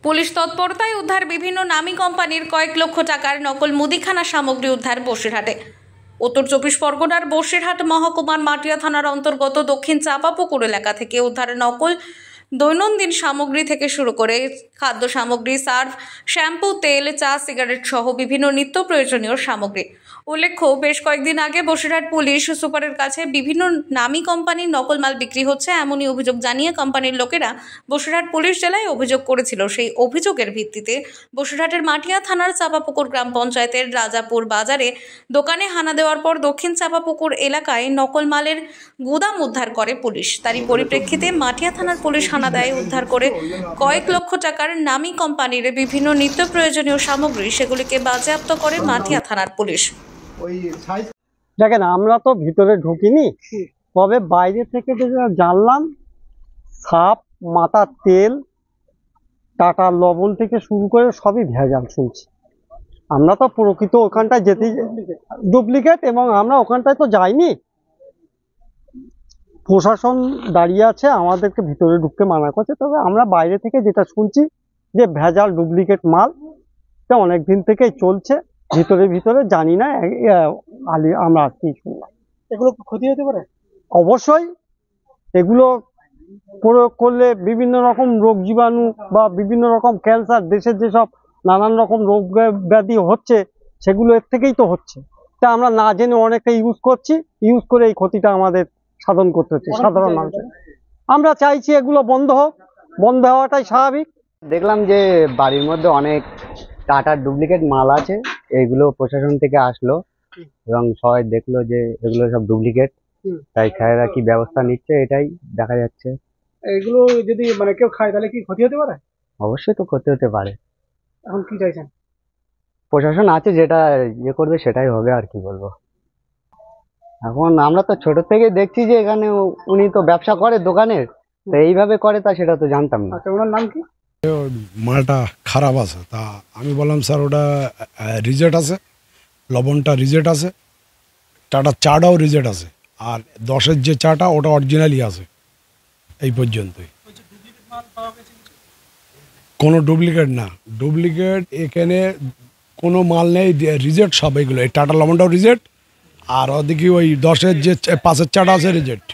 Police তৎপরতায় উদ্ধার বিভিন্ন নামী কোম্পানির কয়েক লক্ষ টাকার নকল মুদিখানা সামগ্রী উদ্ধার বসিরহাটে। উত্তর 24 পরগনার বসিরহাট মহকুমার মাটিয়া থানার অন্তর্গত দক্ষিণ চাপাপুকুর এলাকা থেকে উদ্ধার নকল দৈনন্দিন সামগ্রী থেকে শুরু করে খাদ্য সামগ্রী, সার্ফ, শ্যাম্পু, তেল, চা, সিগারেট সহ বিভিন্ন নিত্য প্রয়োজনীয় সামগ্রী। উল্লেখ্য, বেশ কয়েকদিন আগে বসিরহাট পুলিশ সুপারের কাছে বিভিন্ন নামী কোম্পানির নকল মাল বিক্রি হচ্ছে এমনই অভিযোগ জানিয়ে কোম্পানির লোকেরা বসিরহাট পুলিশ জেলায় অভিযোগ করেছিল। সেই অভিযোগের ভিত্তিতে বসিরহাটের মাটিয়া থানার চাপাপুকুর গ্রাম পঞ্চায়েতের রাজাপুর বাজারে দোকানে হানা দেওয়ার পর দক্ষিণ চাপাপুকুর এলাকায় নকল মালের গুদাম উদ্ধার করে পুলিশ। তারই পরিপ্রেক্ষিতে মাটিয়া থানার পুলিশ হানা দেয়, উদ্ধার করে কয়েক লক্ষ টাকার নামী কোম্পানির বিভিন্ন নিত্য প্রয়োজনীয় সামগ্রী, সেগুলিকে বাজেয়াপ্ত করে মাটিয়া থানার পুলিশ। দেখেন, আমরা তো ভিতরে ঢুকিনি, তবে বাইরে থেকে যেটা জানলাম, সাপ, মাথার তেল, টাটার লবণ থেকে শুরু করে সবই ভেজাল শুনছি। আমরা তো প্রকৃত ওখানটায় যেতে ডুপ্লিকেট, এবং আমরা ওখানটায় তো যাইনি। প্রশাসন দাঁড়িয়ে আছে, আমাদেরকে ভিতরে ঢুকতে মানা করছে, তবে আমরা বাইরে থেকে যেটা শুনছি যে ভেজাল ডুপ্লিকেট মাল অনেক দিন থেকেই চলছে। ভিতরে জানি না, আমরা আজকেই শুনলাম। এগুলো ক্ষতি হতে পারে? অবশ্যই, এগুলো প্রয়োগ করলে বিভিন্ন রকম রোগ জীবাণু বা বিভিন্ন রকম ক্যান্সার, দেশের যেসব নানান রকম রোগ ব্যাধি হচ্ছে সেগুলো এর থেকেই তো হচ্ছে। তা আমরা না জেনে অনেকটা ইউজ করে এই ক্ষতিটা আমাদের সাধন করতে হচ্ছে সাধারণ মানুষের। আমরা চাইছি এগুলো বন্ধ হোক, বন্ধ হওয়াটাই স্বাভাবিক। দেখলাম যে বাড়ির মধ্যে অনেক টাটার ডুপ্লিকেট মাল আছে, এইগুলো প্রশাসন থেকে আসলো এবং সবাই দেখলো যে এগুলো সব ডুপ্লিকেট, তাই স্যারেরা কি ব্যবস্থা নিচ্ছে এটাই দেখা যাচ্ছে। এগুলো যদি কেউ খায় তাহলে কি ক্ষতি হতে পারে? অবশ্যই তো ক্ষতি হতে পারে। এখন কি চাইছেন? প্রশাসন আছে, যেটা করবে সেটাই হবে, আর কি বলবো। এখন আমরা তো ছোট থেকে দেখছি যে এখানে উনি তো ব্যবসা করে দোকানের, তো এইভাবে করে, তা সেটা তো জানতাম না। আচ্ছা, ওনার নাম কি? মালটা খারাপ আছে, তা আমি বললাম স্যার ওটা রিজেক্ট আছে, লবণটা রিজেক্ট আছে, চাটার চাটাও রিজেক্ট আছে, আর 10-এর যে চাটা ওটা অরিজিনালি আছে। এই পর্যন্তই, কোনো ডুপ্লিকেট না। ডুপ্লিকেট এখানে কোনো মাল নেই, রিজেক্ট সব। এইগুলো এই টাটা লবণটাও রিজেক্ট, আর ওদিকে ওই 10-এর যে 5-এর চাটা আছে রিজেক্ট।